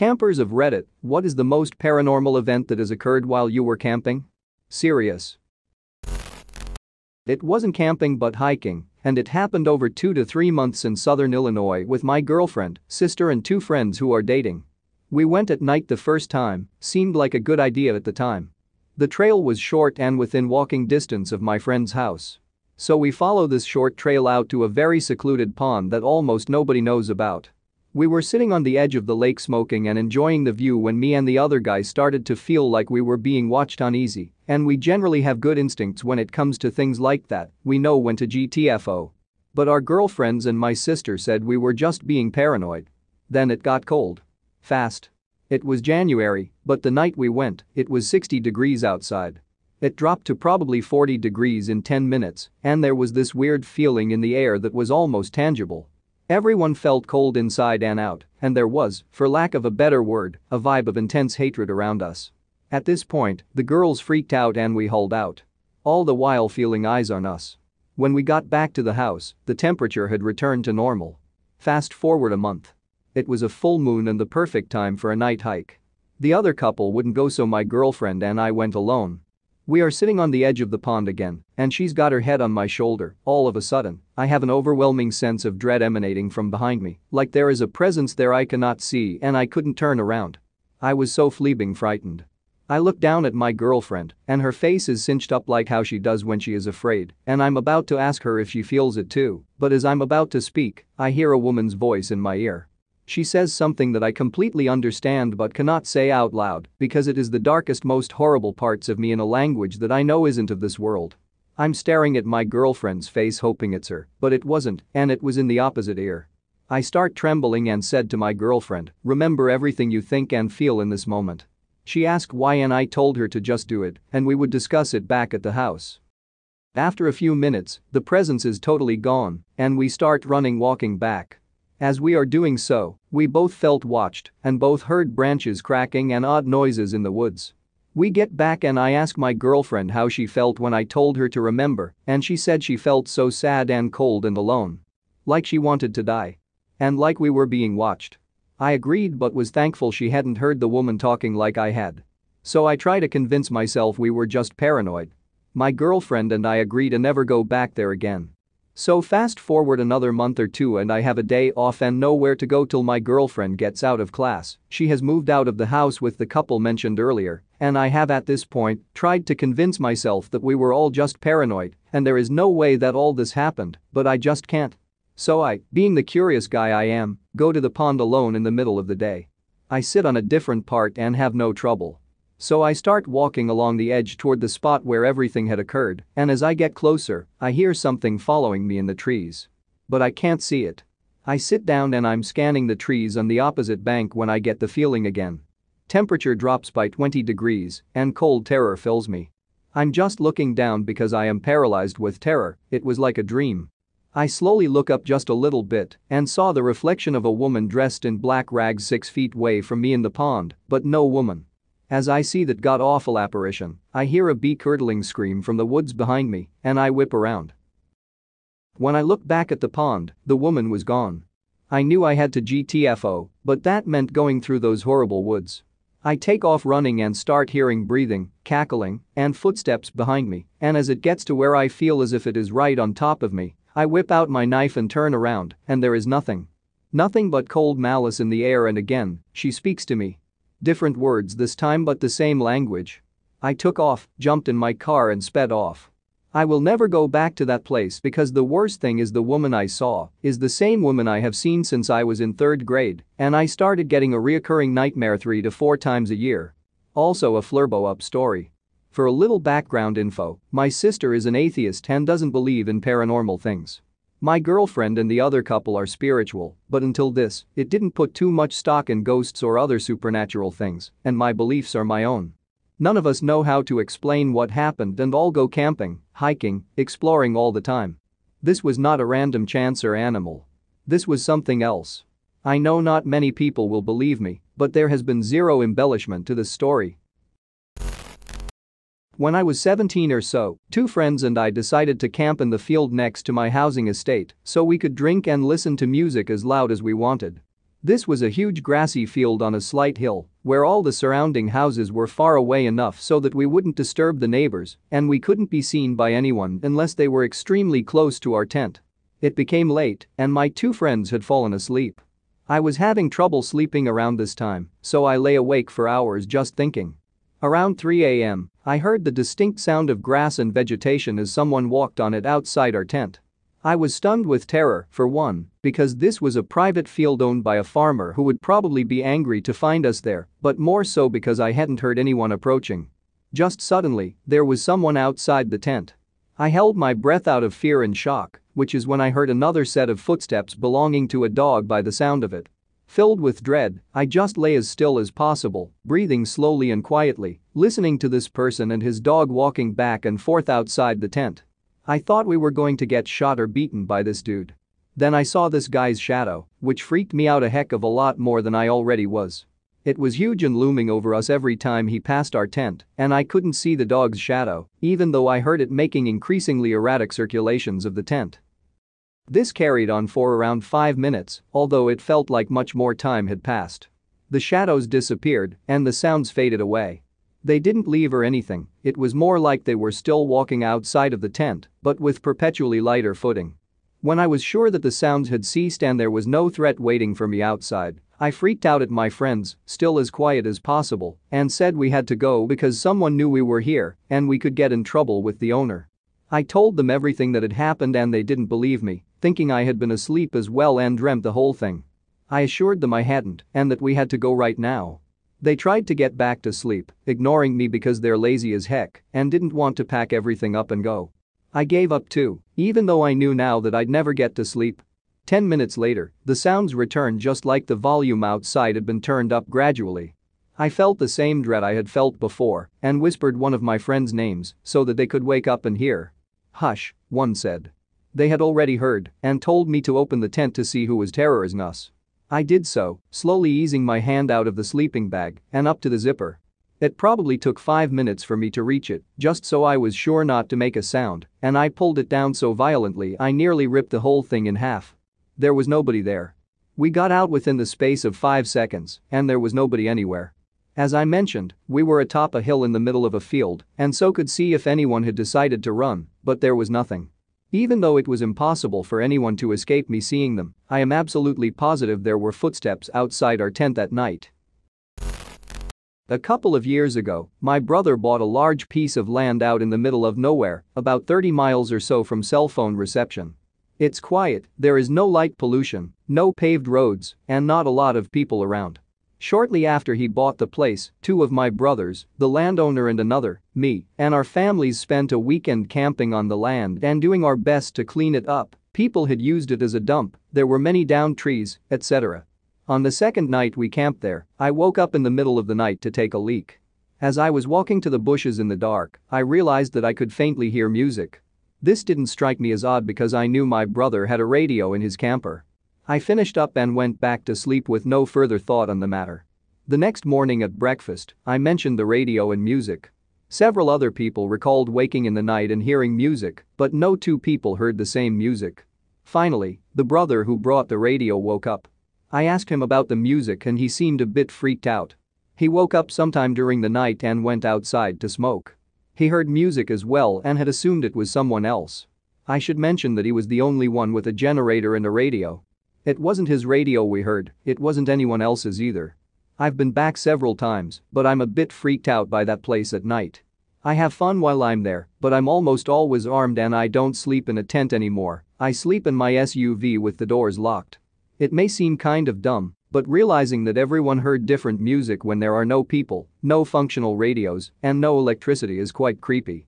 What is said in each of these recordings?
Campers of Reddit, what is the most paranormal event that has occurred while you were camping? Serious. It wasn't camping but hiking, and it happened over 2 to 3 months in southern Illinois with my girlfriend, sister and 2 friends who are dating. We went at night the first time, seemed like a good idea at the time. The trail was short and within walking distance of my friend's house. So we follow this short trail out to a very secluded pond that almost nobody knows about. We were sitting on the edge of the lake smoking and enjoying the view when me and the other guy started to feel like we were being watched uneasy, and we generally have good instincts when it comes to things like that, we know when to GTFO. But our girlfriends and my sister said we were just being paranoid. Then it got cold. Fast. It was January, but the night we went, it was 60 degrees outside. It dropped to probably 40 degrees in 10 minutes, and there was this weird feeling in the air that was almost tangible. Everyone felt cold inside and out, and there was, for lack of a better word, a vibe of intense hatred around us. At this point, the girls freaked out and we hauled out. All the while feeling eyes on us. When we got back to the house, the temperature had returned to normal. Fast forward a month. It was a full moon and the perfect time for a night hike. The other couple wouldn't go, so my girlfriend and I went alone. We are sitting on the edge of the pond again, and she's got her head on my shoulder. All of a sudden, I have an overwhelming sense of dread emanating from behind me, like there is a presence there I cannot see and I couldn't turn around. I was so fleabing frightened. I look down at my girlfriend, and her face is cinched up like how she does when she is afraid, and I'm about to ask her if she feels it too, but as I'm about to speak, I hear a woman's voice in my ear. She says something that I completely understand but cannot say out loud because it is the darkest, most horrible parts of me in a language that I know isn't of this world. I'm staring at my girlfriend's face hoping it's her, but it wasn't, and it was in the opposite ear. I start trembling and said to my girlfriend, "Remember everything you think and feel in this moment." She asked why and I told her to just do it and we would discuss it back at the house. After a few minutes, the presence is totally gone and we start running walking back. As we are doing so, we both felt watched and both heard branches cracking and odd noises in the woods. We get back and I ask my girlfriend how she felt when I told her to remember, and she said she felt so sad and cold and alone. Like she wanted to die. And like we were being watched. I agreed but was thankful she hadn't heard the woman talking like I had. So I try to convince myself we were just paranoid. My girlfriend and I agree to never go back there again. So fast forward another month or two and I have a day off and nowhere to go till my girlfriend gets out of class. She has moved out of the house with the couple mentioned earlier, and I have at this point tried to convince myself that we were all just paranoid and there is no way that all this happened, but I just can't. So I, being the curious guy I am, go to the pond alone in the middle of the day. I sit on a different part and have no trouble. So I start walking along the edge toward the spot where everything had occurred, and as I get closer, I hear something following me in the trees. But I can't see it. I sit down and I'm scanning the trees on the opposite bank when I get the feeling again. Temperature drops by 20 degrees and cold terror fills me. I'm just looking down because I am paralyzed with terror, it was like a dream. I slowly look up just a little bit and saw the reflection of a woman dressed in black rags 6 feet away from me in the pond, but no woman. As I see that god-awful apparition, I hear a bee-curdling scream from the woods behind me and I whip around. When I look back at the pond, the woman was gone. I knew I had to GTFO, but that meant going through those horrible woods. I take off running and start hearing breathing, cackling, and footsteps behind me, and as it gets to where I feel as if it is right on top of me, I whip out my knife and turn around, and there is nothing. Nothing but cold malice in the air, and again, she speaks to me. Different words this time but the same language. I took off, jumped in my car and sped off. I will never go back to that place because the worst thing is the woman I saw is the same woman I have seen since I was in 3rd grade and I started getting a reoccurring nightmare 3 to 4 times a year. Also a flurbo up story. For a little background info, my sister is an atheist and doesn't believe in paranormal things. My girlfriend and the other couple are spiritual, but until this, it didn't put too much stock in ghosts or other supernatural things, and my beliefs are my own. None of us know how to explain what happened and all go camping, hiking, exploring all the time. This was not a random chance or animal. This was something else. I know not many people will believe me, but there has been zero embellishment to this story. When I was 17 or so, 2 friends and I decided to camp in the field next to my housing estate so we could drink and listen to music as loud as we wanted. This was a huge grassy field on a slight hill where all the surrounding houses were far away enough so that we wouldn't disturb the neighbors and we couldn't be seen by anyone unless they were extremely close to our tent. It became late and my two friends had fallen asleep. I was having trouble sleeping around this time, so I lay awake for hours just thinking. Around 3 a.m., I heard the distinct sound of grass and vegetation as someone walked on it outside our tent. I was stunned with terror, for one, because this was a private field owned by a farmer who would probably be angry to find us there, but more so because I hadn't heard anyone approaching. Just suddenly, there was someone outside the tent. I held my breath out of fear and shock, which is when I heard another set of footsteps belonging to a dog by the sound of it. Filled with dread, I just lay as still as possible, breathing slowly and quietly, listening to this person and his dog walking back and forth outside the tent. I thought we were going to get shot or beaten by this dude. Then I saw this guy's shadow, which freaked me out a heck of a lot more than I already was. It was huge and looming over us every time he passed our tent, and I couldn't see the dog's shadow, even though I heard it making increasingly erratic circulations of the tent. This carried on for around 5 minutes, although it felt like much more time had passed. The shadows disappeared and the sounds faded away. They didn't leave or anything, it was more like they were still walking outside of the tent, but with perpetually lighter footing. When I was sure that the sounds had ceased and there was no threat waiting for me outside, I freaked out at my friends, still as quiet as possible, and said we had to go because someone knew we were here and we could get in trouble with the owner. I told them everything that had happened and they didn't believe me, thinking I had been asleep as well and dreamt the whole thing. I assured them I hadn't and that we had to go right now. They tried to get back to sleep, ignoring me because they're lazy as heck and didn't want to pack everything up and go. I gave up too, even though I knew now that I'd never get to sleep. 10 minutes later, the sounds returned just like the volume outside had been turned up gradually. I felt the same dread I had felt before and whispered one of my friends' names so that they could wake up and hear. "Hush," one said. They had already heard and told me to open the tent to see who was terrorizing us. I did so, slowly easing my hand out of the sleeping bag and up to the zipper. It probably took 5 minutes for me to reach it, just so I was sure not to make a sound, and I pulled it down so violently I nearly ripped the whole thing in half. There was nobody there. We got out within the space of 5 seconds, and there was nobody anywhere. As I mentioned, we were atop a hill in the middle of a field and so could see if anyone had decided to run, but there was nothing. Even though it was impossible for anyone to escape me seeing them, I am absolutely positive there were footsteps outside our tent that night. A couple of years ago, my brother bought a large piece of land out in the middle of nowhere, about 30 miles or so from cell phone reception. It's quiet, there is no light pollution, no paved roads, and not a lot of people around. Shortly after he bought the place, two of my brothers, the landowner and another, me, and our families spent a weekend camping on the land and doing our best to clean it up. People had used it as a dump, there were many downed trees, etc. On the second night we camped there, I woke up in the middle of the night to take a leak. As I was walking to the bushes in the dark, I realized that I could faintly hear music. This didn't strike me as odd because I knew my brother had a radio in his camper. I finished up and went back to sleep with no further thought on the matter. The next morning at breakfast, I mentioned the radio and music. Several other people recalled waking in the night and hearing music, but no two people heard the same music. Finally, the brother who brought the radio woke up. I asked him about the music and he seemed a bit freaked out. He woke up sometime during the night and went outside to smoke. He heard music as well and had assumed it was someone else. I should mention that he was the only one with a generator and a radio. It wasn't his radio we heard, it wasn't anyone else's either. I've been back several times, but I'm a bit freaked out by that place at night. I have fun while I'm there, but I'm almost always armed and I don't sleep in a tent anymore, I sleep in my SUV with the doors locked. It may seem kind of dumb, but realizing that everyone heard different music when there are no people, no functional radios, and no electricity is quite creepy.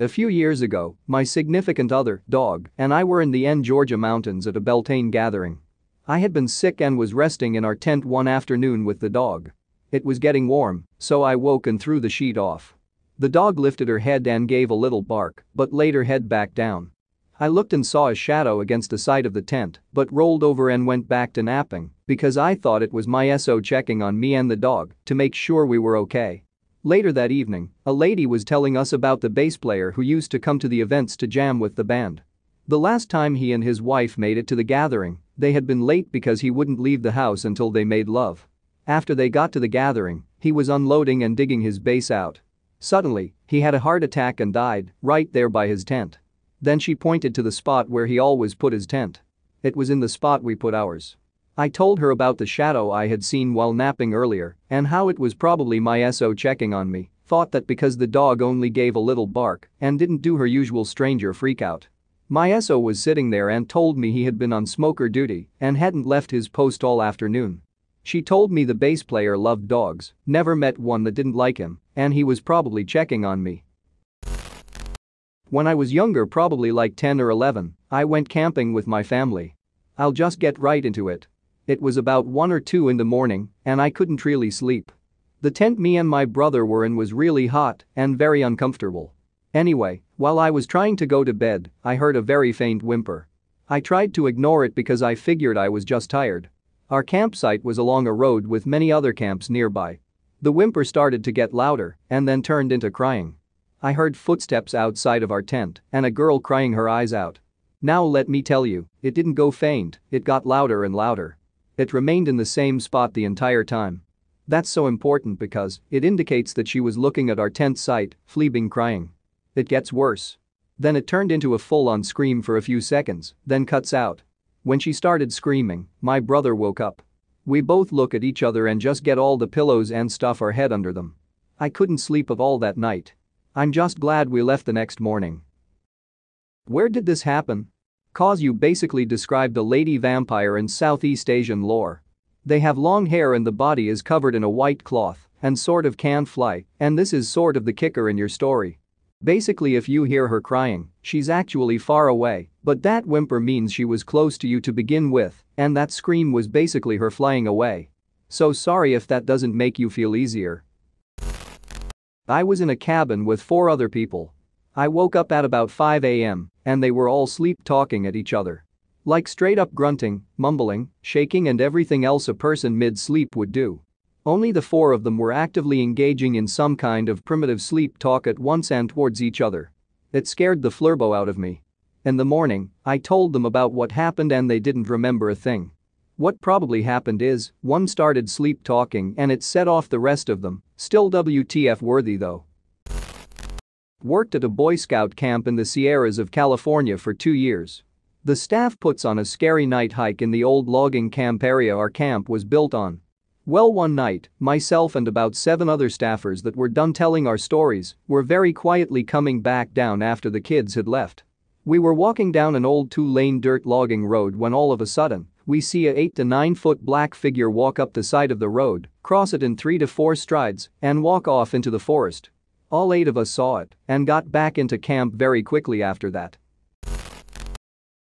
A few years ago, my significant other, dog, and I were in the Georgia mountains at a Beltane gathering. I had been sick and was resting in our tent one afternoon with the dog. It was getting warm, so I woke and threw the sheet off. The dog lifted her head and gave a little bark, but laid her head back down. I looked and saw a shadow against the side of the tent, but rolled over and went back to napping because I thought it was my SO checking on me and the dog to make sure we were okay. Later that evening, a lady was telling us about the bass player who used to come to the events to jam with the band. The last time he and his wife made it to the gathering, they had been late because he wouldn't leave the house until they made love. After they got to the gathering, he was unloading and digging his base out. Suddenly, he had a heart attack and died right there by his tent. Then she pointed to the spot where he always put his tent. It was in the spot we put ours. I told her about the shadow I had seen while napping earlier and how it was probably my SO checking on me, thought that because the dog only gave a little bark and didn't do her usual stranger freakout. My SO was sitting there and told me he had been on smoker duty and hadn't left his post all afternoon. She told me the bass player loved dogs, never met one that didn't like him, and he was probably checking on me. When I was younger, probably like 10 or 11, I went camping with my family. I'll just get right into it. It was about 1 or 2 in the morning, and I couldn't really sleep. The tent me and my brother were in was really hot and very uncomfortable. Anyway, while I was trying to go to bed, I heard a very faint whimper. I tried to ignore it because I figured I was just tired. Our campsite was along a road with many other camps nearby. The whimper started to get louder and then turned into crying. I heard footsteps outside of our tent and a girl crying her eyes out. Now let me tell you, it didn't go faint, it got louder and louder. It remained in the same spot the entire time. That's so important because it indicates that she was looking at our tent site, fleeing crying. It gets worse. Then it turned into a full-on scream for a few seconds, then cuts out. When she started screaming, my brother woke up. We both look at each other and just get all the pillows and stuff our head under them. I couldn't sleep of all that night. I'm just glad we left the next morning. Where did this happen? Cause you basically described a lady vampire in Southeast Asian lore. They have long hair and the body is covered in a white cloth and sort of can fly, and this is sort of the kicker in your story. Basically, if you hear her crying, she's actually far away, but that whimper means she was close to you to begin with, and that scream was basically her flying away. So sorry if that doesn't make you feel easier. I was in a cabin with 4 other people. I woke up at about 5 a.m. and they were all sleep-talking at each other. Like straight-up grunting, mumbling, shaking and everything else a person mid-sleep would do. Only the 4 of them were actively engaging in some kind of primitive sleep talk at once and towards each other. It scared the flurbo out of me. In the morning, I told them about what happened and they didn't remember a thing. What probably happened is, one started sleep talking and it set off the rest of them, still WTF worthy though. Worked at a Boy Scout camp in the Sierras of California for 2 years. The staff puts on a scary night hike in the old logging camp area our camp was built on. Well, one night, myself and about 7 other staffers that were done telling our stories were very quietly coming back down after the kids had left. We were walking down an old 2-lane dirt logging road when all of a sudden, we see a 8 to 9 foot black figure walk up the side of the road, cross it in 3 to 4 strides, and walk off into the forest. All 8 of us saw it and got back into camp very quickly after that.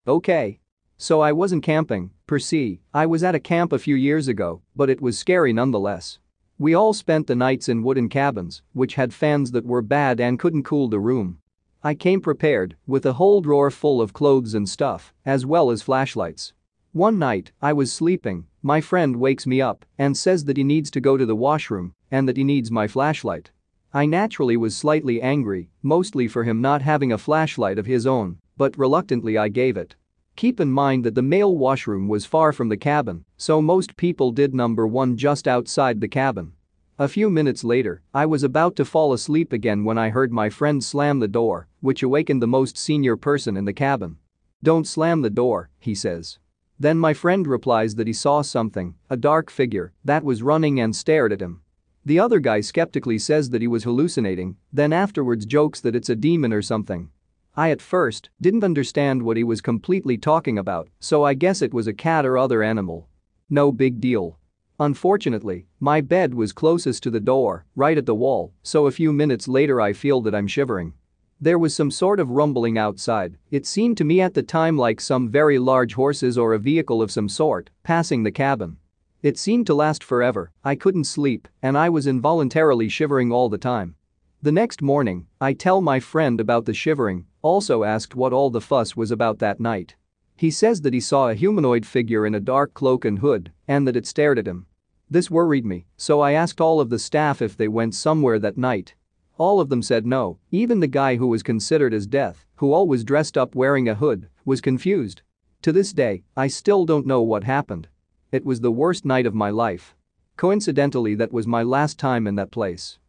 Okay. So I wasn't camping, per se, I was at a camp a few years ago, but it was scary nonetheless. We all spent the nights in wooden cabins, which had fans that were bad and couldn't cool the room. I came prepared, with a whole drawer full of clothes and stuff, as well as flashlights. One night, I was sleeping, my friend wakes me up and says that he needs to go to the washroom and that he needs my flashlight. I naturally was slightly angry, mostly for him not having a flashlight of his own, but reluctantly I gave it. Keep in mind that the male washroom was far from the cabin, so most people did number 1 just outside the cabin. A few minutes later, I was about to fall asleep again when I heard my friend slam the door, which awakened the most senior person in the cabin. "Don't slam the door," he says. Then my friend replies that he saw something, a dark figure, that was running and stared at him. The other guy skeptically says that he was hallucinating, then afterwards jokes that it's a demon or something. I at first didn't understand what he was completely talking about, so I guess it was a cat or other animal. No big deal. Unfortunately, my bed was closest to the door, right at the wall, so a few minutes later I feel that I'm shivering. There was some sort of rumbling outside, it seemed to me at the time like some very large horses or a vehicle of some sort passing the cabin. It seemed to last forever, I couldn't sleep, and I was involuntarily shivering all the time. The next morning, I tell my friend about the shivering, also asked what all the fuss was about that night. He says that he saw a humanoid figure in a dark cloak and hood and that it stared at him. This worried me, so I asked all of the staff if they went somewhere that night. All of them said no, even the guy who was considered as death, who always dressed up wearing a hood, was confused. To this day, I still don't know what happened. It was the worst night of my life. Coincidentally, that was my last time in that place.